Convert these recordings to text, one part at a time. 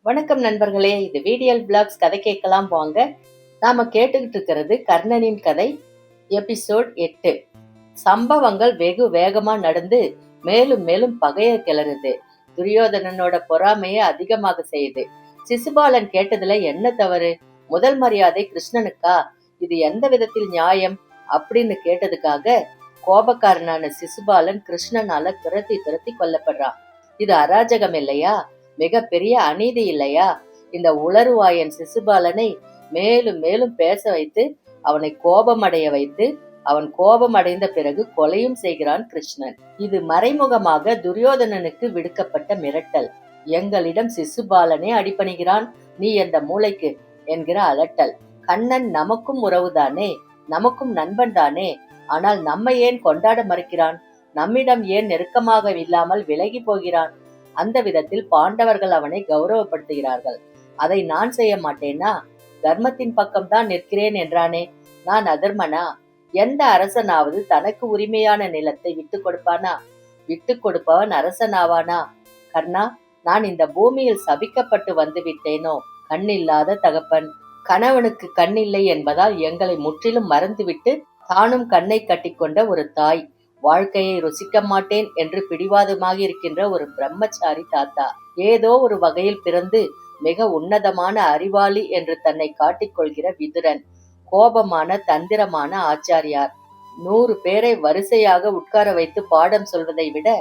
வணக்கம் நண்பர்களே, இது VDL பிளாக்ஸ் கதை கேட்கலாம் வாங்க. நாம கேட்டுக்கிட்டு இருக்கிறது கர்ணனின் கதை எபிசோட் 8. சம்பவங்கள் வெகு வேகமா நடந்து மேலும் மேலும் பகைய கிளறுது. துரியோதனனோட பொறாமையை அதிகமாக செய்யுது. சிசுபாலன் கேட்டதுல என்ன தவறு? முதல் மரியாதை கிருஷ்ணனுக்கா? இது எந்த விதத்தில் நியாயம் அப்படின்னு கேட்டதுக்காக கோபக்காரனான சிசுபாலன் கிருஷ்ணனால துரத்தி துரத்தி கொல்லப்படுறான். இது அராஜகம் இல்லையா? மிக பெரிய அநீதி இல்லையா? இந்த உளறுவாயன் சிசுபாலனை மேலும் மேலும் பேச வைத்து அவனை கோபமடைய வைத்து அவன் கோபம் அடைந்த பிறகு கொலையும் செய்கிறான் கிருஷ்ணன். இது மறைமுகமாக துரியோதனனுக்கு விடுக்கப்பட்ட மிரட்டல். எங்களிடம் சிசுபாலனே அடிபணிகிறான், நீ எந்த மூளைக்கு என்கிற அலட்டல். கண்ணன் நமக்கும் உறவுதானே, நமக்கும் நண்பன் தானே, ஆனால் நம்மை ஏன் கொண்டாட மறுக்கிறான்? நம்மிடம் ஏன் நெருக்கமாக இல்லாமல் விலகி போகிறான்? அந்த விதத்தில் பாண்டவர்கள் அவனை கௌரவப்படுத்துகிறார்கள். அதை நான் செய்ய மாட்டேனா? தர்மத்தின் பக்கம்தான் நிற்கிறேன் என்றானே, நான் அதர்மனா? எந்த அரசனாவது தனக்கு உரிமையான நிலத்தை விட்டு கொடுப்பானா? விட்டு கொடுப்பவன் அரசனாவானா? கர்ணா, நான் இந்த பூமியில் சபிக்கப்பட்டு வந்து விட்டேனோ? கண்ணில்லாத தகப்பன். கணவனுக்கு கண்ணில்லை என்பதால் எங்களை முற்றிலும் மறந்துவிட்டு தானும் கண்ணை கட்டிக்கொண்ட ஒரு தாய். வாழ்க்கையை ருசிக்க மாட்டேன் என்று பிடிவாதமாக இருக்கின்ற ஒரு பிரம்மச்சாரி தாத்தா. ஏதோ ஒரு வகையில் பிறந்து மிக உன்னதமான அறிவாளி என்று தன்னை காட்டிக்கொள்கிற விதுரன். கோபமான தந்திரமான ஆச்சாரியார். 100 பேரை வரிசையாக உட்கார வைத்து பாடம் சொல்வதை விட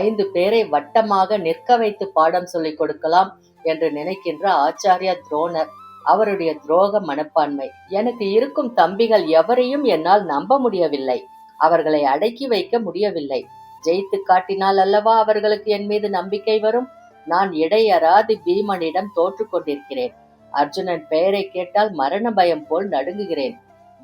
5 பேரை வட்டமாக நிற்க வைத்து பாடம் சொல்லிக் கொடுக்கலாம் என்று நினைக்கின்ற ஆச்சாரியா துரோணர். அவருடைய துரோக மனப்பான்மை. எனக்கு இருக்கும் தம்பிகள் எவரையும் என்னால் நம்ப முடியவில்லை. அவர்களை அடக்கி வைக்க முடியவில்லை. ஜெயித்து காட்டினால் அல்லவா அவர்களுக்கு என் மீது நம்பிக்கை வரும். நான் இடையறாது பீமனிடம் தோற்று கொண்டிருக்கிறேன். அர்ஜுனன் பெயரை கேட்டால் மரண பயம் போல் நடுங்குகிறேன்.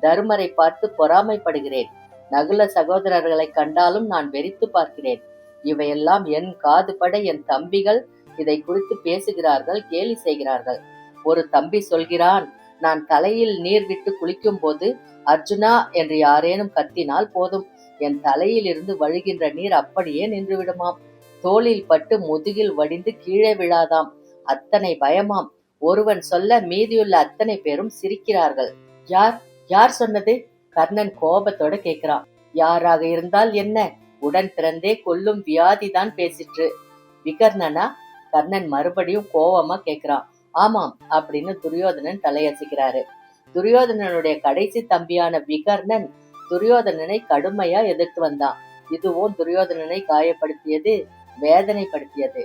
தர்மரை பார்த்து பொறாமைப்படுகிறேன். நகுல சகோதரர்களை கண்டாலும் நான் வெறித்து பார்க்கிறேன். இவையெல்லாம் என் காது பட என் தம்பிகள் இதை குறித்து பேசுகிறார்கள், கேலி செய்கிறார்கள். ஒரு தம்பி சொல்கிறான், நான் தலையில் நீர் விட்டு குளிக்கும் போது அர்ஜுனா என்று யாரேனும் கத்தினால் போதும், என் தலையில் இருந்து வழிகின்ற நீர் அப்படியே நின்று விடுமாம். தோளில் பட்டு முதுகில் வடிந்து கீழே விழாதாம். அத்தனை பயமாம். ஒருவன் சொல்ல மீதியுள்ள அத்தனை பேரும் சிரிக்கிறார்கள். யார் யார் சொன்னது? கர்ணன் கோபத்தோட கேட்கிறான். யாராக இருந்தால் என்ன, உடன் பிறந்தே கொல்லும் வியாதிதான் பேசிற்று. விகர்ணனா? கர்ணன் மறுபடியும் கோபமா கேட்கிறான். ஆமாம் அப்படின்னு துரியோதனன் தலையசிக்கிறாரு. துரியோதனனுடைய கடைசி தம்பியான விகர்ணன் துரியோதனனை கடுமையா எதிர்த்து வந்தான். இதுவும் துரியோதனனை காயப்படுத்தியது, வேதனைப்படுத்தியது.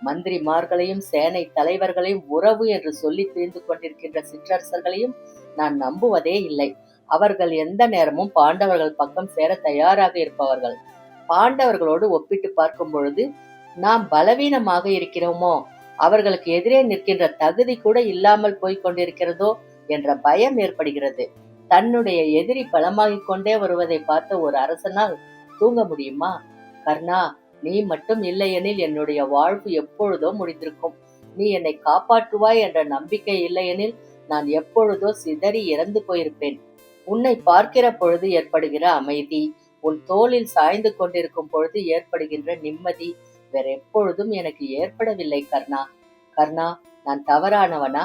மந்திரிமார்களையும் சேனை தலைவர்களையும் உறவு என்று சொல்லி திரிந்து கொண்டிருக்கின்ற சிற்றரசர்களையும் நான் நம்புவதே இல்லை. அவர்கள் எந்த நேரமும் பாண்டவர்கள் பக்கம் சேர தயாராக இருப்பவர்கள். பாண்டவர்களோடு ஒப்பிட்டு பார்க்கும் பொழுது நாம் பலவீனமாக இருக்கிறோமோ, அவர்களுக்கு எதிரே நிற்கின்ற தகுதி கூட இல்லாமல் போய்க் கொண்டிருக்கிறதோ என்ற பயம் ஏற்படுகிறது. தன்னுடைய எதிரி பலமாகிக் கொண்டே வருவதை பார்த்த ஒரு அரசனால் தூங்க முடியுமா? கர்ணா, நீ மட்டும் இல்லையெனில் என்னுடைய வாழ்வு எப்பொழுதோ முடிந்திருக்கும். நீ என்னை காப்பாற்றுவாய் என்ற நம்பிக்கை இல்லையெனில் நான் எப்பொழுதோ சிதறி இறந்து போயிருப்பேன். உன்னை பார்க்கிற பொழுது ஏற்படுகிற அமைதி, உன் தோளில் சாய்ந்து கொண்டிருக்கும் பொழுது ஏற்படுகின்ற நிம்மதி வேற எப்பொழுதும் எனக்கு ஏற்படவில்லை கர்ணா. கர்ணா, நான் தவறானவனா?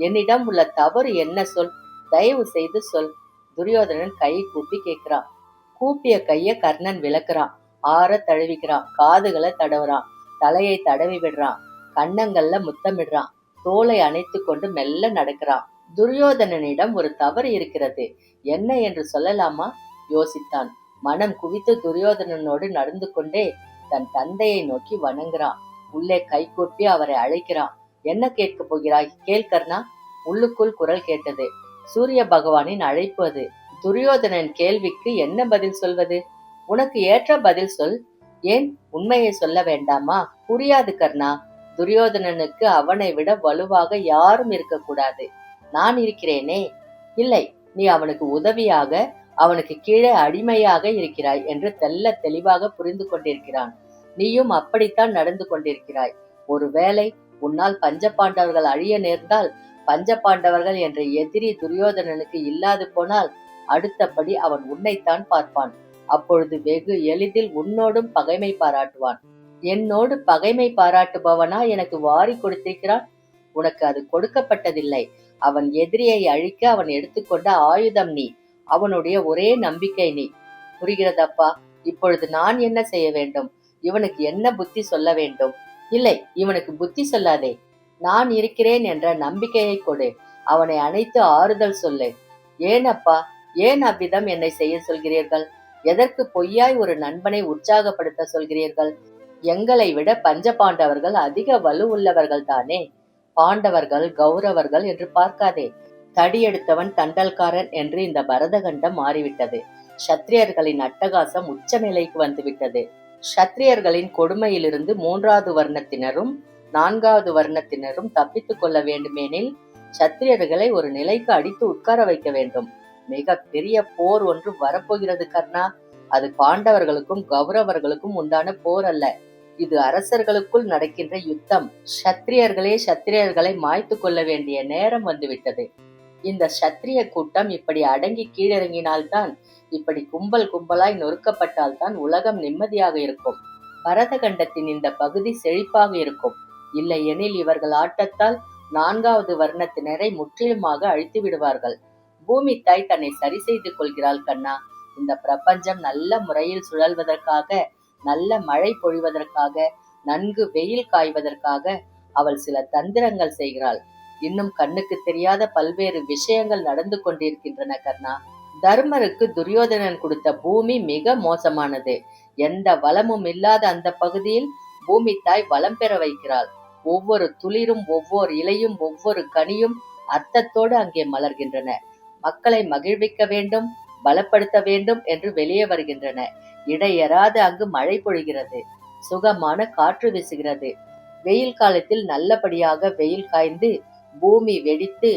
என்னிடம் உள்ள தவறு என்ன சொல், தயவு செய்து சொல். துரியோதனன் கை கூப்பி கேட்கிறான். கூப்பிய கைய கர்ணன் விளக்குறான். ஆற தழுவிக்கிறான். காதுகளை தடவுறான். தலையை தடவி விடுறான். கன்னங்கள்ல முத்தமிடுறான். தோலை அணைத்து கொண்டு மெல்ல நடக்கிறான். துரியோதனனிடம் ஒரு தவறு இருக்கிறது, என்ன என்று சொல்லலாமா? யோசித்தான். மனம் குவித்து துரியோதனனோடு நடந்து கொண்டே தன் தந்தையை நோக்கி வணங்குறான். உள்ளே கை கூப்பி அவரை அழைக்கிறான். என்ன கேட்க போகிறாய்? கேள் கர்ணா. உள்ளுக்குள் குரல் கேட்டது. சூரிய பகவானின் அழைப்பு அது. துரியோதனன் கேள்விக்கு என்ன பதில் சொல்வது? உனக்கு ஏற்ற பதில் சொல். ஏன், உண்மையை சொல்ல வேண்டாமா? புரியாது கர்ணா. துரியோதனனுக்கு அவனை விட வலுவாக யாரும் இருக்கக்கூடாது. நான் இருக்கிறேனே. இல்லை, நீ அவனுக்கு உதவியாக, அவனுக்கு கீழே அடிமையாக இருக்கிறாய் என்று தெல்ல தெளிவாக புரிந்து கொண்டிருக்கிறான். நீயும் அப்படித்தான் நடந்து கொண்டிருக்கிறாய். ஒருவேளை உன்னால் பஞ்ச பாண்டவர்கள் அழிய நேர்ந்தால், பஞ்ச பாண்டவர்கள் என்ற எதிரி துரியோதனனுக்கு இல்லாது போனால் அடுத்தபடி அவன் உன்னைத்தான் பார்ப்பான். அப்பொழுது வெகு எளிதில் உன்னோடும் பகைமை பாராட்டுவான். என்னோடு பகைமை பாராட்டுபவனா எனக்கு வாரி கொடுத்திருக்கிறான்? உனக்கு அது கொடுக்கப்பட்டதில்லை. அவன் எதிரியை அழிக்க அவன் எடுத்துக்கொண்ட ஆயுதம் நீ. அவனுடைய ஒரே நம்பிக்கை நீ. புரிகிறதப்பா? இப்பொழுது நான் என்ன செய்ய வேண்டும்? இவனுக்கு என்ன புத்தி சொல்ல வேண்டும்? இல்லை, இவனுக்கு புத்தி சொல்லாதே. நான் இருக்கிறேன் என்ற நம்பிக்கையை கொடு. அவனை அணைத்து ஆறுதல் சொல்லு. ஏன் அப்பா, ஏன் அவ்விதம் என்னை செய்ய சொல்கிறீர்கள்? எதற்கு பொய்யாய் ஒரு நண்பனை உற்சாகப்படுத்த சொல்கிறீர்கள்? எங்களை விட பஞ்ச பாண்டவர்கள் அதிக வலு உள்ளவர்கள் தானே. பாண்டவர்கள் கௌரவர்கள் என்று பார்க்காதே. தடியெடுத்தவன் தண்டல்காரன் என்று இந்த பரதகண்டம் மாறிவிட்டது. சத்திரியர்களின் அட்டகாசம் உச்ச நிலைக்கு வந்துவிட்டது. சத்திரியர்களின் கொடுமையிலிருந்து 3வது வர்ணத்தினரும் 4வது வர்ணத்தினரும் தப்பித்துக் கொள்ள வேண்டுமெனில் சத்திரியர்களை ஒரு நிலைக்கு அடித்து உட்கார வைக்க வேண்டும். மிக பெரிய போர் ஒன்று வரப்போகிறது கர்ணா. அது பாண்டவர்களுக்கும் கௌரவர்களுக்கும் உண்டான போர் அல்ல. இது அரசர்களுக்குள் நடக்கின்ற யுத்தம். சத்திரியர்களே சத்திரியர்களை மாய்த்து கொள்ள வேண்டிய நேரம் வந்துவிட்டது. இந்த சத்திரிய கூட்டம் இப்படி அடங்கி கீழிறங்கினால்தான், இப்படி கும்பல் கும்பலாய் நொறுக்கப்பட்டால்தான் உலகம் நிம்மதியாக இருக்கும். பரதகண்டத்தின் இந்த பகுதி செழிப்பாக இருக்கும். இல்லை எனில் இவர்கள் ஆட்டத்தால் 4வது வர்ணத்தினரை முற்றிலுமாக அழித்து விடுவார்கள். பூமி தாய் தன்னை சரி செய்து கொள்கிறாள் கண்ணா. இந்த பிரபஞ்சம் நல்ல முறையில் சுழல்வதற்காக, நல்ல மழை பொழிவதற்காக, நன்கு வெயில் காய்வதற்காக அவள் சில தந்திரங்கள் செய்கிறாள். இன்னும் கண்ணுக்கு தெரியாத பல்வேறு விஷயங்கள் நடந்து கொண்டிருக்கின்றன கர்ணா. தர்மருக்கு துரியோதனன் கொடுத்த பூமி மிக மோசமானது. எந்த வளமும் இல்லாத அந்த பகுதியில் பூமி தாய் வளம் பெற வைக்கிறாள். ஒவ்வொரு துளிரும், ஒவ்வொரு இலையும், ஒவ்வொரு கனியும் அர்த்தத்தோடு அங்கே மலர்கின்றன. மக்களை மகிழ்விக்க வேண்டும், பலப்படுத்த வேண்டும் என்று வெளியே வருகின்றன. இடையறாது அங்கு மழை பொழிகிறது. சுகமான காற்று வீசுகிறது. வெயில் காலத்தில் நல்லபடியாக வெயில் காய்ந்து பூமி வெடித்து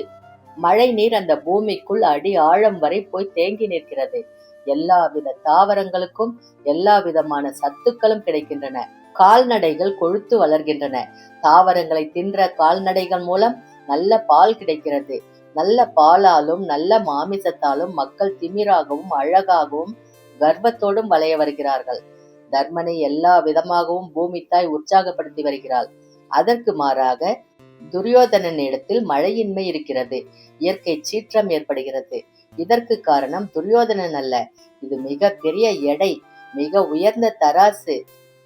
மழை நீர் அந்த பூமிக்குள் அடி ஆழம் வரை போய் தேங்கி நிற்கிறது. எல்லாவித தாவரங்களுக்கும் எல்லா விதமான சத்துக்களும் கிடைக்கின்றன. கால்நடைகள் கொழுத்து வளர்கின்றன. தாவரங்களை தின்ற கால்நடைகள் மூலம் நல்ல பால் கிடைக்கிறது. நல்ல பாலாலும் நல்ல மாமிசத்தாலும் மக்கள் திமிராகவும் அழகாகவும் கர்வத்தோடும் வளைய வருகிறார்கள். தர்மனை எல்லா விதமாகவும் பூமி தாய் உற்சாகப்படுத்தி வருகிறாள். அதற்கு மாறாக துரியோதனன் இடத்தில் மழையின்மை இருக்கிறது. இயற்கை சீற்றம் ஏற்படுகிறது. இதற்கு காரணம் துரியோதனன் அல்ல. இது மிக பெரிய எடை, மிக உயர்ந்த தராசு.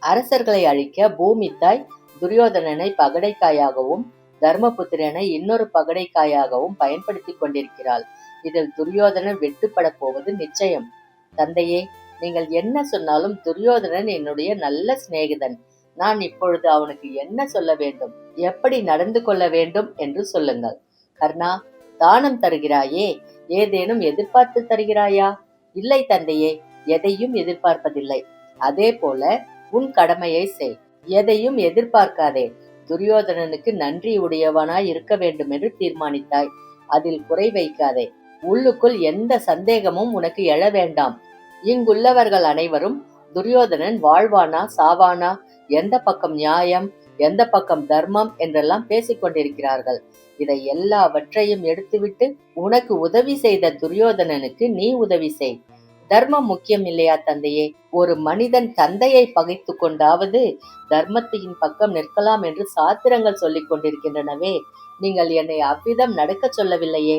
அரசர்களை அழிக்க பூமி தாய் துரியோதனனை பகடைக்காயாகவும் தர்மபுத்திரனை இன்னொரு பகடைக்காயாகவும் பயன்படுத்தி கொண்டிருக்கிறாள். இதில் துரியோதனன் வெட்டுப்பட போவது நிச்சயம். தந்தையே, நீங்கள் என்ன சொன்னாலும் துரியோதனன் என்னுடைய நல்ல சிநேகிதன். நான் இப்பொழுது அவனுக்கு என்ன சொல்ல வேண்டும், எப்படி நடந்து கொள்ள வேண்டும் என்று சொல்லுங்கள். கர்ணா, தானம் தருகிறாயே, ஏதேனும் எதிர்பார்த்து தருகிறாயா? இல்லை தந்தையே, எதையும் எதிர்பார்ப்பதில்லை. அதே போல உன் கடமையை செய். எதையும் எதிர்பார்க்காதே. துரியோதனனுக்கு நன்றி உடையவனாய் இருக்க வேண்டும் என்று தீர்மானித்தாய். அதில் குறை வைக்காதே. உள்ளுக்குள் எந்த சந்தேகமும் உனக்கு எழ வேண்டாம். இங்குள்ளவர்கள் அனைவரும் துரியோதனன் வாழ்வானா சாவானா, எந்த பக்கம் நியாயம், எந்த பக்கம் தர்மம் என்றெல்லாம் பேசிக் கொண்டிருக்கிறார்கள். இதை எல்லாவற்றையும் எடுத்துவிட்டு உனக்கு உதவி செய்த துரியோதனனுக்கு நீ உதவி செய். தர்மம் முக்கியம் இல்லையா தந்தையே? ஒரு மனிதன் தந்தையை பகைத்து கொண்டாவது தர்மத்தின் பக்கம் நிற்கலாம் என்று சாத்திரங்கள் சொல்லிக் கொண்டிருக்கின்றனவே. நீங்கள் என்னை அவ்விதம் நடக்க சொல்லவில்லையே.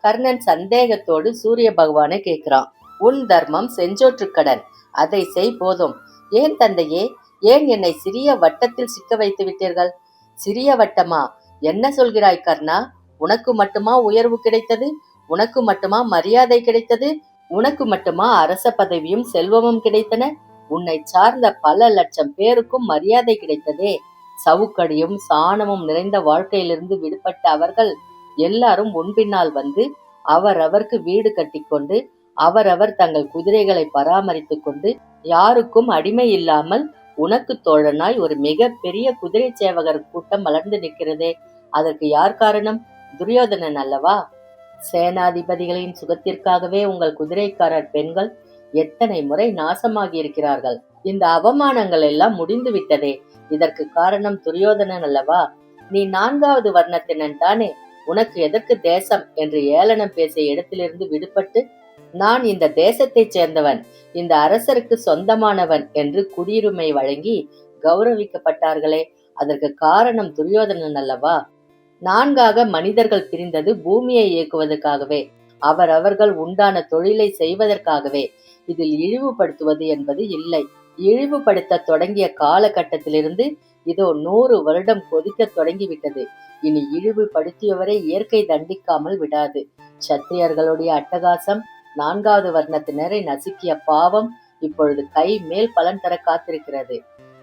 கர்ணன் சந்தேகத்தோடு சூரிய பகவானை கேட்கிறான். உன் தர்மம் செஞ்சோற்றுக்கடன், அதை செய் போதும். ஏன் தந்தையே, ஏன் என்னை சிறிய வட்டத்தில் சிக்க வைத்து விட்டீர்கள்? சிறிய வட்டமா? என்ன சொல்கிறாய் கர்ணா? உனக்கு மட்டுமா உயர்வு கிடைத்தது? உனக்கு மட்டுமா மரியாதை கிடைத்தது? உனக்கு மட்டுமா அரச பதவியும் செல்வமும் கிடைத்தன? உன்னை சார்ந்த பல லட்சம் பேருக்கும் மரியாதை கிடைத்ததே. சவுக்கடியும் சாணமும் நிறைந்த வாழ்க்கையிலிருந்து விடுபட்ட அவர்கள் எல்லாரும் உன் பின்னால் வந்து அவரவர்க்கு வீடு கட்டிக்கொண்டு அவரவர் தங்கள் குதிரைகளை பராமரித்துக் கொண்டு யாருக்கும் அடிமை இல்லாமல் உனக்கு தோழனாய் ஒரு மிக பெரிய குதிரை சேவகர் கூட்டம் வளர்ந்து நிற்கிறதே. அதற்கு யார் காரணம்? துரியோதனன் அல்லவா? சேனாதிபதிகளின் சுகத்திற்காகவே உங்கள் குதிரைக்காரர் பெண்கள் எத்தனை முறை நாசமாகி இருக்கிறார்கள். இந்த அவமானங்கள் எல்லாம் முடிந்து விட்டதே. இதற்கு காரணம் துரியோதனன் அல்லவா? நீ 4வது வர்ணத்தினன் தானே. உனக்கு எதற்கு தேசம் என்று ஏளனம் பேசிய இடத்திலிருந்து விடுபட்டு, நான் இந்த தேசத்தைச் சேர்ந்தவன், இந்த அரசருக்கு சொந்தமானவன் என்று குடியுரிமை வழங்கி கௌரவிக்கப்பட்டார்களே, அதற்கு காரணம் துரியோதனன் அல்லவா? நான்காக மனிதர்கள் பிரிந்தது பூமியை இயக்குவதற்காகவே, அவரவர்கள் உண்டான தொழிலை செய்வதற்காகவே. இதில் இழிவுபடுத்துவது என்பது இல்லை. இழிவுபடுத்த தொடங்கிய காலகட்டத்திலிருந்து இதோ 100 வருடம் கொதிக்க தொடங்கிவிட்டது. இனி இழிவுபடுத்தியவரை இயற்கை தண்டிக்காமல் விடாது. சத்திரியர்களுடைய அட்டகாசம், 4வது வர்ணத்தினரை நசுக்கிய பாவம் இப்பொழுது கை மேல் பலன் தர காத்திருக்கிறது.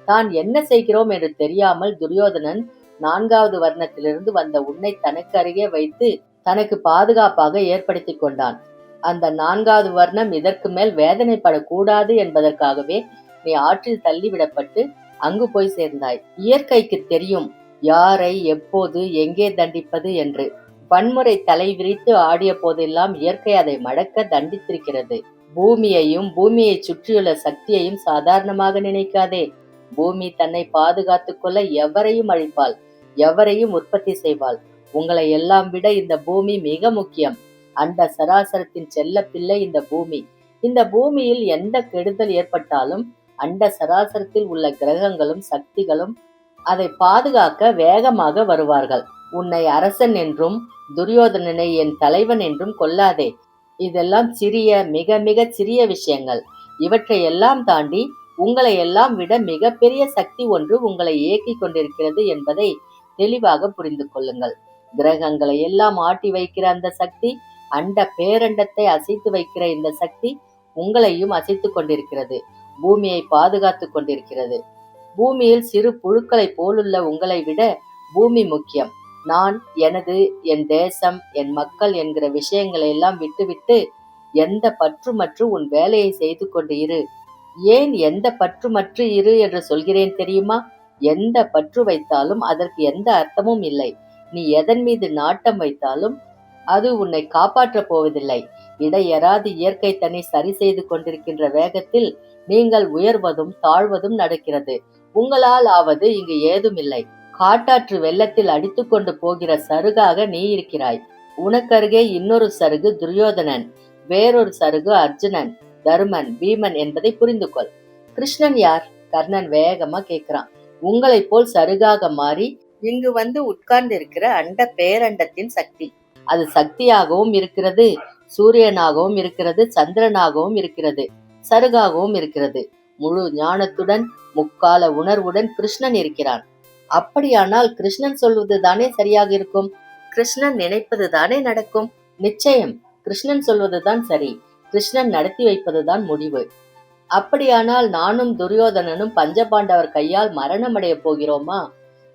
தான் என்ன செய்கிறோம் என்று தெரியாமல் துரியோதனன் 4வது வர்ணத்திலிருந்து வந்த உன்னை தனக்கு அருகே வைத்து தனக்கு பாதுகாப்பாக ஏற்படுத்தி கொண்டான். அந்த 4வது வர்ணம் இதற்கு மேல் வேதனைப்படக்கூடாது என்பதற்காகவே நீ ஆற்றில் தள்ளிவிடப்பட்டு அங்கு போய் சேர்ந்தாய். இயற்கைக்கு தெரியும் யாரை எப்போது எங்கே தண்டிப்பது என்று. வன்முறை தலை விரித்து ஆடிய போதெல்லாம் இயற்கை அதை மடக்க தண்டித்திருக்கிறது. பூமியையும் பூமியை சுற்றியுள்ள சக்தியையும் சாதாரணமாக நினைக்காதே. பூமி தன்னை பாதுகாத்துக் கொள்ள எவரையும் அழிப்பாள், எவரையும் உற்பத்தி செய்வாள். உங்களை எல்லாம் விட இந்த பூமி மிக முக்கியம். அண்ட சராசரத்தின் செல்ல பிள்ளை இந்த பூமி. இந்த பூமியில் எந்த கெடுதல் ஏற்பட்டாலும் அண்ட சராசரத்தில் உள்ள கிரகங்களும் சக்திகளும் அதை பாதுகாக்க வேகமாக வருவார்கள். உன்னை அரசன் என்றும் துரியோதனனை என் தலைவன் என்றும் கொள்ளாதே. இதெல்லாம் சிறிய, மிக மிக சிறிய விஷயங்கள். இவற்றை எல்லாம் தாண்டி உங்களை எல்லாம் விட மிகப்பெரிய சக்தி ஒன்று உங்களை இயக்கிக் கொண்டிருக்கிறது என்பதை தெளிவாக புரிந்து கொள்ளுங்கள். கிரகங்களை எல்லாம் ஆட்டி வைக்கிற அந்த சக்தி, அண்ட பேரண்டத்தை அசைத்து வைக்கிற இந்த சக்தி உங்களையும் அசைத்து கொண்டிருக்கிறது. பூமியை பாதுகாத்து கொண்டிருக்கிறது. பூமியில் சிறு புழுக்களை போலுள்ள உங்களை விட பூமி முக்கியம். நான், எனது, என் தேசம், என் மக்கள் என்கிற விஷயங்களை எல்லாம் விட்டுவிட்டு எந்த பற்றுமற்று உன் வேலையை செய்து கொண்டு இரு. ஏன் எந்த பற்றுமற்று இரு என்று சொல்கிறேன் தெரியுமா? எந்த பற்று வைத்தாலும் அதற்கு எந்த அர்த்தமும் இல்லை. நீ எதன் மீது நாட்டம் வைத்தாலும் அது உன்னை காப்பாற்றப் போவதில்லை. இடையறாது இயற்கை தன்னை சரி செய்து கொண்டிருக்கின்ற வேகத்தில் நீங்கள் உயர்வதும் தாழ்வதும் நடக்கிறது. உங்களால் ஆவது இங்கு ஏதுமில்லை. காட்டாற்று வெள்ளத்தில் அடித்து கொண்டு போகிற சருகாக நீ இருக்கிறாய். உனக்கருகே இன்னொரு சருகு துரியோதனன், வேறொரு சருகு அர்ஜுனன், தருமன், பீமன் என்பதை புரிந்து கொள். கிருஷ்ணன் யார்? கர்ணன் வேகமா கேட்கிறான். உங்களைப் போல் சருகாக மாறி இங்கு வந்து உட்கார்ந்து இருக்கிற அண்ட பேரண்டத்தின் சக்தி. அது சக்தியாகவும் இருக்கிறது, சூரியனாகவும் இருக்கிறது, சந்திரனாகவும் இருக்கிறது, சருகாகவும் இருக்கிறது. முழு ஞானத்துடன் முக்கால உணர்வுடன் கிருஷ்ணன் இருக்கிறான். அப்படியானால் கிருஷ்ணன் சொல்வது தானே சரியாக இருக்கும். கிருஷ்ணன் நினைப்பது தானே நடக்கும். நிச்சயம் கிருஷ்ணன் சொல்வதுதான் சரி. கிருஷ்ணன் நடத்தி வைப்பதுதான் முடிவு. அப்படியானால் நானும் துரியோதனனும் பஞ்சபாண்டவர் கையால் மரணமடைய போகிறோமா?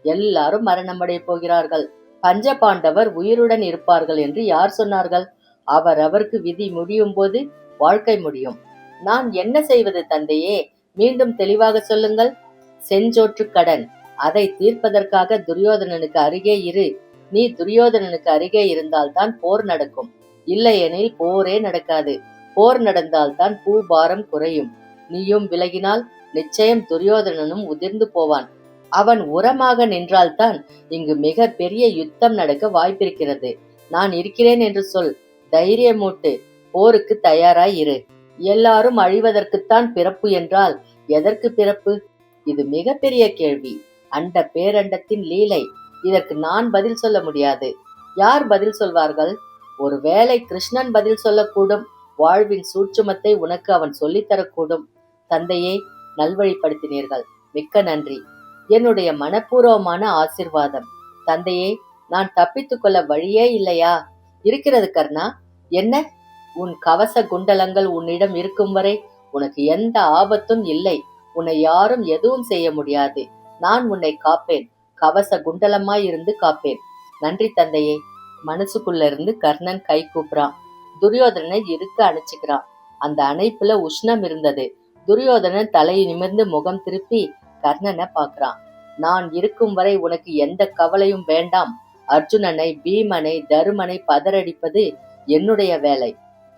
எல்லாரும் மரணமடைய போகிறார்கள். பஞ்சபாண்டவர் உயிருடன் இருப்பார்கள் என்று யார் சொன்னார்கள்? அவருக்கு விதி முடியும் போது வாழ்க்கை முடியும். நான் என்ன செய்வது தந்தையே? மீண்டும் தெளிவாக சொல்லுங்கள். செஞ்சோற்று கடன், அதை தீர்ப்பதற்காக துரியோதனனுக்கு அருகே இரு. நீ துரியோதனனுக்கு அருகே இருந்தால்தான் போர் நடக்கும். இல்லையெனில் போரே நடக்காது. போர் நடந்தால்தான் பூபாரம் குறையும். நீயும் விலகினால் நிச்சயம் துரியோதனனும் உதிர்ந்து போவான். அவன் உரமாக நின்றால்தான் இங்கு மிக பெரிய யுத்தம் நடக்க வாய்ப்பிருக்கிறது. நான் இருக்கிறேன் என்று சொல். தைரியமூட்டு. போருக்கு தயாராய் இரு. எல்லாரும் அழிவதற்குத்தான் பிறப்பு என்றால் எதற்கு பிறப்பு? இது மிக பெரிய கேள்வி. அண்ட பேரண்டத்தின் லீலை. இதற்கு நான் பதில் சொல்ல முடியாது. யார் பதில் சொல்வார்கள்? ஒருவேளை கிருஷ்ணன் பதில் சொல்லக்கூடும். வாழ்வின் சூட்சுமத்தை உனக்கு அவன் சொல்லித்தரக்கூடும். தந்தையே, நல்வழிப்படுத்தினீர்கள். மிக்க நன்றி. என்னுடைய மனப்பூர்வமான ஆசிர்வாதம். தந்தையே, நான் தப்பித்துக் கொள்ள வழியே இல்லையா? இருக்கிறது கர்ணா. என்ன? உன் கவச குண்டலங்கள் உன்னிடம் இருக்கும் வரை உனக்கு எந்த ஆபத்தும் இல்லை. உன்னை யாரும் எதுவும் செய்ய முடியாது. நான் உன்னை காப்பேன். கவச குண்டலமாய் இருந்து காப்பேன். நன்றி தந்தையே. மனசுக்குள்ள இருந்து கர்ணன் கை கூப்புறான். துரியோதனனை இருக்க அணைச்சுக்கிறான். அந்த அணைப்புல உஷ்ணம் இருந்தது. துரியோதனன் தலையை நிமிர்ந்து முகம் திருப்பி கர்ணனை பார்க்கிறான். நான் இருக்கும் வரை உனக்கு எந்த கவலையும் வேண்டாம். அர்ஜுனனை, பீமனை, தருமனை பதறடிப்பது என்னுடைய வேலை.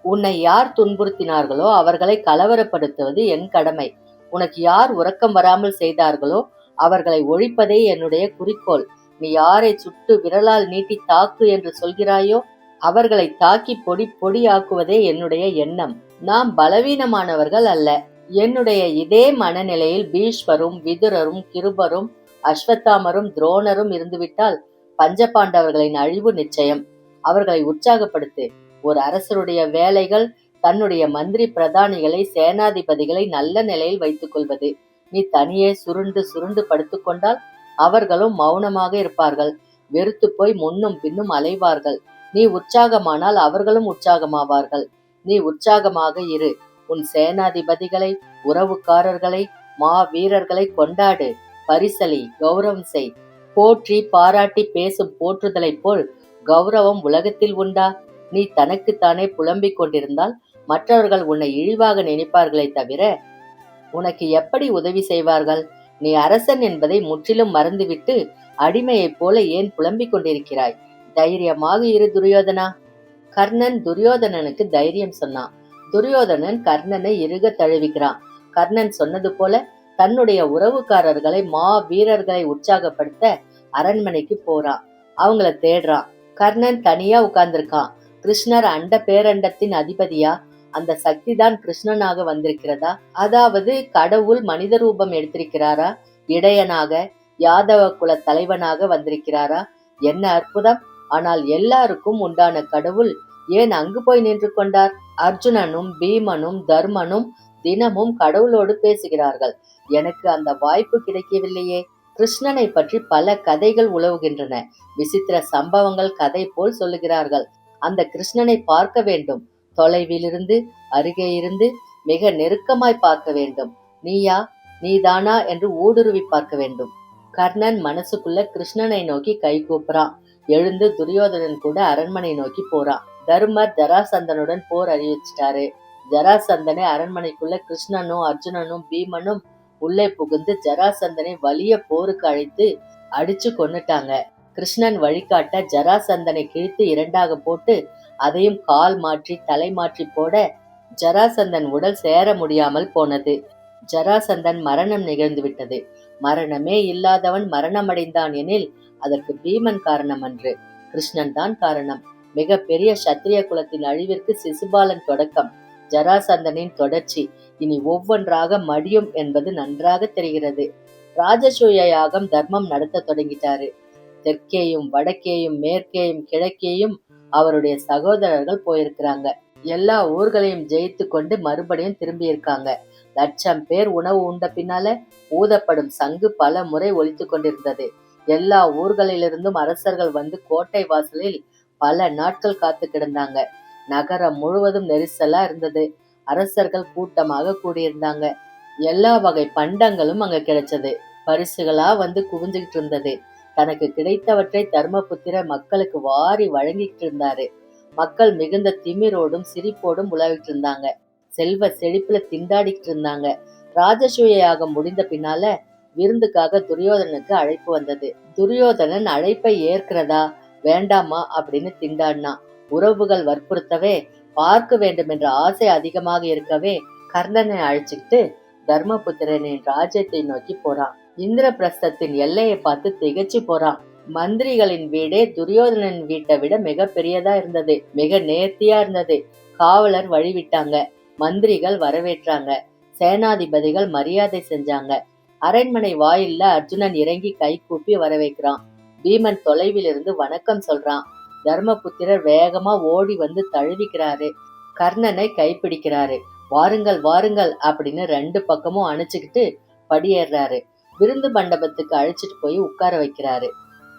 உன்னை யார் துன்புறுத்தினார்களோ அவர்களை கலவரப்படுத்துவது என் கடமை. உனக்கு யார் உறக்கம் வராமல் செய்தார்களோ அவர்களை ஒழிப்பதே என்னுடைய குறிக்கோள். நீ யாரை சுட்டு விரலால் நீட்டி தாக்கு என்று சொல்கிறாயோ அவர்களை தாக்கி பொடி பொடியாக்குவதே என்னுடைய எண்ணம். நாம் பலவீனமானவர்கள் அல்ல. என்னுடைய இதே மனநிலையில் பீஷ்மரும், விதுரரும், கிருபரும், அஸ்வத்தாமரும், துரோணரும் இருந்துவிட்டால் பஞ்சபாண்டவர்களின் அழிவு நிச்சயம். அவர்களை உற்சாகப்படுத்து. ஒரு அரசருடைய வேலைகள் தன்னுடைய மந்திரி பிரதானிகளை, சேனாதிபதிகளை நல்ல நிலையில் வைத்துக் கொள்வது. நீ தனியே சுருண்டு சுருண்டு படுத்துக்கொண்டால் அவர்களும் மௌனமாக இருப்பார்கள். வெறுத்து போய் முன்னும் பின்னும் அலைவார்கள். நீ உற்சாகமானால் அவர்களும் உற்சாகமாவார்கள். நீ உற்சாகமாக இரு. உன் சேனாதிபதிகளை, உறவுக்காரர்களை, மா வீரர்களை கொண்டாடு. பரிசலி, கௌரவம் செய். போற்றி பாராட்டி பேசும் போற்றுதலைப் போல் கௌரவம் உலகத்தில் உண்டா? நீ தனக்குத்தானே புலம்பிக் கொண்டிருந்தால் மற்றவர்கள் உன்னை இழிவாக நினைப்பார்களே தவிர உனக்கு எப்படி உதவி செய்வார்கள்? நீ அரசன் என்பதை முற்றிலும் மறந்துவிட்டு அடிமையைப் போல ஏன் புலம்பிக் கொண்டிருக்கிறாய்? தைரியமாக இரு துரியோதனா. கர்ணன் துரியோதனனுக்கு தைரியம் சொன்னான். துரியோதனன் கர்ணனை இறுக தழுவிக்கிறான். கர்ணன் சொன்னது போல தன்னுடைய உறவுக்காரர்களை, மா வீரர்களை உற்சாகப்படுத்த அரண்மனைக்கு போறான். அவங்கள தேடுறான். கர்ணன் தனியா உட்கார்ந்திருக்கான். கிருஷ்ணர் அண்ட பேரண்டத்தின் அதிபதியா? அந்த சக்தி தான் கிருஷ்ணனாக வந்திருக்கிறதா? அதாவது கடவுள் மனித ரூபம் எடுத்திருக்கிறாரா? இடையனாக, யாதவ குல தலைவனாக வந்திருக்கிறாரா? என்ன அற்புதம்! ஆனால் எல்லாருக்கும் உண்டான கடவுள் ஏன் அங்கு போய் நின்று கொண்டார்? அர்ஜுனனும் பீமனும் தர்மனும் தினமும் கடவுளோடு பேசுகிறார்கள். எனக்கு அந்த வாய்ப்பு கிடைக்கவில்லையே. கிருஷ்ணனை பற்றி பல கதைகள் உலவுகின்றன. விசித்திர சம்பவங்கள் கதை போல் சொல்லுகிறார்கள். அந்த கிருஷ்ணனை பார்க்க வேண்டும். தொலைவிலிருந்து, அருகே இருந்து, மிக நெருக்கமாய் பார்க்க வேண்டும். நீயா, நீதானா என்று ஊடுருவி பார்க்க வேண்டும். கர்ணன் மனசுக்குள்ள கிருஷ்ணனை நோக்கி கை கூப்புறான். எழுந்து துரியோதனன் கூட அரண்மனை நோக்கி போறான். தர்மர் ஜராசந்தனுடன் போர் அறிவிச்சிட்டாரு. ஜராசந்தனை அரண்மனைக்குள்ள கிருஷ்ணனும் அர்ஜுனனும் பீமனும் உள்ளே புகுந்து ஜராசந்தனை வலிய போருக்கு அழைத்து அடிச்சு கொன்னுட்டாங்க. கிருஷ்ணன் வழிகாட்ட ஜராசந்தனை கிழித்து இரண்டாக போட்டு அதையும் கால் மாற்றி தலை மாற்றி போட ஜராசந்தன் உடல் சேர முடியாமல் போனது. ஜராசந்தன் மரணம் நிகழ்ந்து விட்டது. மரணமே இல்லாதவன் மரணமடைந்தான் எனில் அதற்கு பீமன் காரணம் அன்று, கிருஷ்ணன் தான் காரணம். மிக பெரிய சத்திரிய குலத்தின் அழிவிற்கு சிசுபாலன் தொடக்கம், ஜராசந்தனின் தொடர்ச்சி. இனி ஒவ்வொன்றாக மடியும் என்பது நன்றாக தெரிகிறது. ராஜசூய யாகம் தர்மம் நடத்த தொடங்கிட்டாரு. தெற்கேயும் வடக்கேயும் மேற்கேயும் கிழக்கேயும் அவருடைய சகோதரர்கள் போயிருக்கிறாங்க. எல்லா ஊர்களையும் ஜெயித்து கொண்டு மறுபடியும் திரும்பி இருக்காங்க. 1,00,000 பேர் உணவு உண்ட பின்னால ஊதப்படும் சங்கு பல முறை ஒலித்து கொண்டிருந்தது. எல்லா ஊர்களிலிருந்தும் அரசர்கள் வந்து கோட்டை வாசலில் பல நாட்கள் காத்து கிடந்தாங்க. நகரம் முழுவதும் நெரிசலா இருந்தது. அரசர்கள் கூட்டமாக கூடியிருந்தாங்க. எல்லா வகை பண்டங்களும் அங்க கிடைச்சது. பரிசுகளா வந்து குவிஞ்சுகிட்டு இருந்தது. தனக்கு கிடைத்தவற்றை தர்மபுத்திரர் மக்களுக்கு வாரி வழங்கிட்டு இருந்தாரு. மக்கள் மிகுந்த திமிரோடும் சிரிப்போடும் உலாவிட்டு இருந்தாங்க. செல்வ செழிப்புல திண்டாடிட்டு இருந்தாங்க. ராஜசூய யாகம் முடிந்த பின்னால விருந்துக்காக துரியோதனனுக்கு அழைப்பு வந்தது. துரியோதனன் அழைப்பை ஏற்கிறதா வேண்டாமா அப்படின்னு திண்டாடினான். உறவுகள் வற்புறுத்தவே, பார்க்க வேண்டும் என்ற ஆசை அதிகமாக இருக்கவே கர்ணனை அழைச்சுக்கிட்டு தர்மபுத்திரனின் ராஜ்யத்தை நோக்கி போறான். இந்திரபிரஸ்தத்தின் எல்லையை பார்த்து திகைச்சு போறான். மந்திரிகளின் வீடே துரியோதனன் வீட்டை விட மிக பெரியதா இருந்தது. மிக நேர்த்தியா இருந்தது. காவலர் வழிவிட்டாங்க. மந்திரிகள் வரவேற்றாங்க. சேனாதிபதிகள் மரியாதை செஞ்சாங்க. அரண்மனை வாயில்ல அர்ஜுனன் இறங்கி கை கூப்பி வரவேற்கிறான். பீமன் தொலைவில் இருந்து வணக்கம் சொல்றான். தர்மபுத்திரர் வேகமா ஓடி வந்து தழுவிக்கிறாரு. கர்ணனை கைப்பிடிக்கிறாரு. வாருங்கள் வாருங்கள் அப்படின்னு 2 பக்கமும் அணைச்சுக்கிட்டு படியேறாரு. விருந்து மண்டபத்துக்கு அழைச்சிட்டு போய் உட்கார வைக்கிறாரு.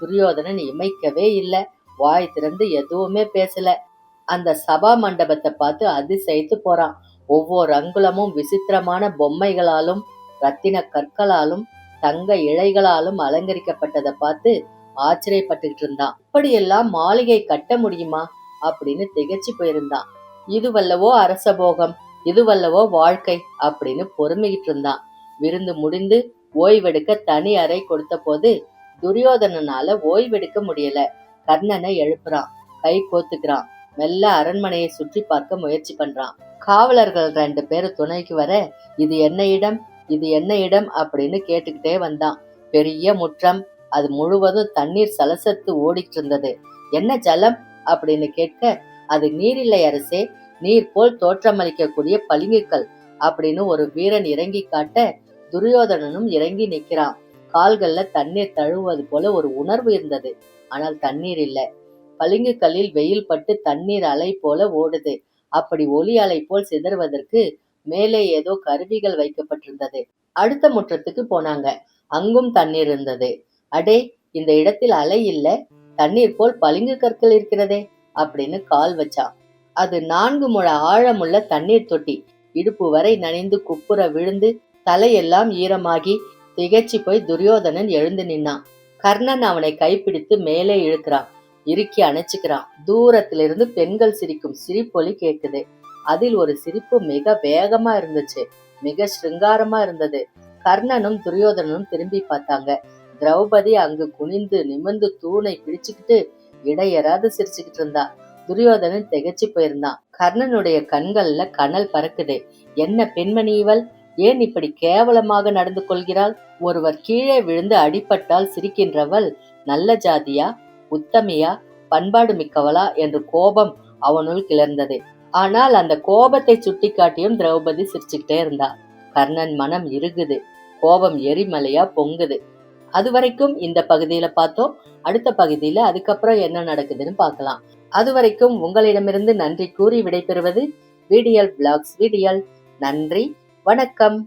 துரியோதனன் இமைக்கவே இல்லை. வாய் திறந்து எதுவுமே பேசல. அந்த சபா மண்டபத்தை பார்த்து அதிசயித்து போறான். ஒவ்வொரு அங்குலமும் விசித்திரமான பொம்மைகளாலும் ரத்தின கற்களாலும் தங்க இழைகளாலும் அலங்கரிக்கப்பட்டதை பார்த்து ஆச்சரியப்பட்டுக்கிட்டு இருந்தான். இப்படியெல்லாம் மாளிகை கட்ட முடியுமா அப்படின்னு திகைச்சு போயிருந்தான். இதுவல்லவோ அரசபோகம், இதுவல்லவோ வாழ்க்கை அப்படின்னு பொறுமைக்கிட்டு இருந்தான். விருந்து முடிந்து ஓய்வெடுக்க தனி அறை கொடுத்த போது துரியோதனனால ஓய்வெடுக்க முடியல. கர்ணனை எழுப்புறான். கை கோத்துக்கிறான். மெல்ல அரண்மனையை சுற்றி பார்க்க முயற்சி பண்றான். காவலர்கள் 2 பேர் துணைக்கு வர, இது என்ன இடம், இது என்ன இடம் அப்படின்னு கேட்டுக்கிட்டே வந்தான். பெரிய முற்றம். அது முழுவதும் தண்ணீர் சலசத்து ஓடிட்டு இருந்தது. என்ன ஜலம் அப்படின்னு கேட்க, அது நீரில்லை அரசே, நீர் போல் தோற்றமளிக்கக்கூடிய பளிங்குக்கல் அப்படின்னு ஒரு வீரன் இறங்கி காட்ட துரியோதனனும் இறங்கி நிற்கிறான். கால்கள்ல தண்ணீர் தழுவுவது போல ஒரு உணர்வு இருந்தது. ஆனால் தண்ணீர் இல்ல. பளிங்கு கல்லில் வெயில் பட்டு தண்ணீர் அலை போல ஓடுது. அப்படி ஒலி அலை போல் சிதறுவதற்கு மேலே ஏதோ கருவிகள் வைக்கப்பட்டிருந்தது. அடுத்த முற்றத்துக்கு போனாங்க. அங்கும் தண்ணீர் இருந்தது. அடே, இந்த இடத்தில் அலை இல்ல, தண்ணீர் போல் பளிங்கு கற்கள் இருக்கிறதே அப்படின்னு கால் வச்சான். அது 4 முழ ஆழமுள்ள தண்ணீர் தொட்டி. இடுப்பு வரை நனைந்து குப்புற விழுந்து தலையெல்லாம் ஈரமாகி திகைச்சு போய் துரியோதனன் எழுந்து நின்னான். கர்ணன் அவனை கைப்பிடித்து மேலே இழுக்கிறான். இறுக்கி அணைச்சுக்கிறான். தூரத்திலிருந்து பெண்கள் சிரிக்கும் சிரிப்பொலி கேக்குது. அதில் ஒரு சிரிப்பு மிக வேகமா இருந்துச்சு. மிக சிருங்காரமா இருந்தது. கர்ணனும் துரியோதனனும் திரும்பி பார்த்தாங்க. திரௌபதி அங்கு குனிந்து நிமிர்ந்து தூணை பிடிச்சுக்கிட்டு இடையறாது சிரிச்சுக்கிட்டு இருந்தா. துரியோதனன் திகைச்சு போயிருந்தான். கர்ணனுடைய கண்கள்ல கனல் பறக்குது. என்ன பெண்மணி இவள்? ஏன் இப்படி கேவலமாக நடந்து கொள்கிறாள்? ஒருவர் கீழே விழுந்து அடிபட்டால் சிரிக்கின்றவள் நல்ல ஜாதியா, உத்தமியா, பண்பாடு மிக்கவளா என்று கோபம் அவனுள் கிளர்ந்தது. ஆனால் அந்த கோபத்தை சுட்டி காட்டியும் திரௌபதி சிரிச்சுக்கிட்டே இருந்தா. கர்ணன் மனம் இறுகுது. கோபம் எரிமலையா பொங்குது. அது வரைக்கும் இந்த பகுதியில பார்த்தோம். அடுத்த பகுதியில அதுக்கப்புறம் என்ன நடக்குதுன்னு பார்க்கலாம். அது வரைக்கும் உங்களிடமிருந்து நன்றி கூறி விடைபெறுவது விடியல் பிளாக்ஸ் விடியல். நன்றி, வணக்கம்.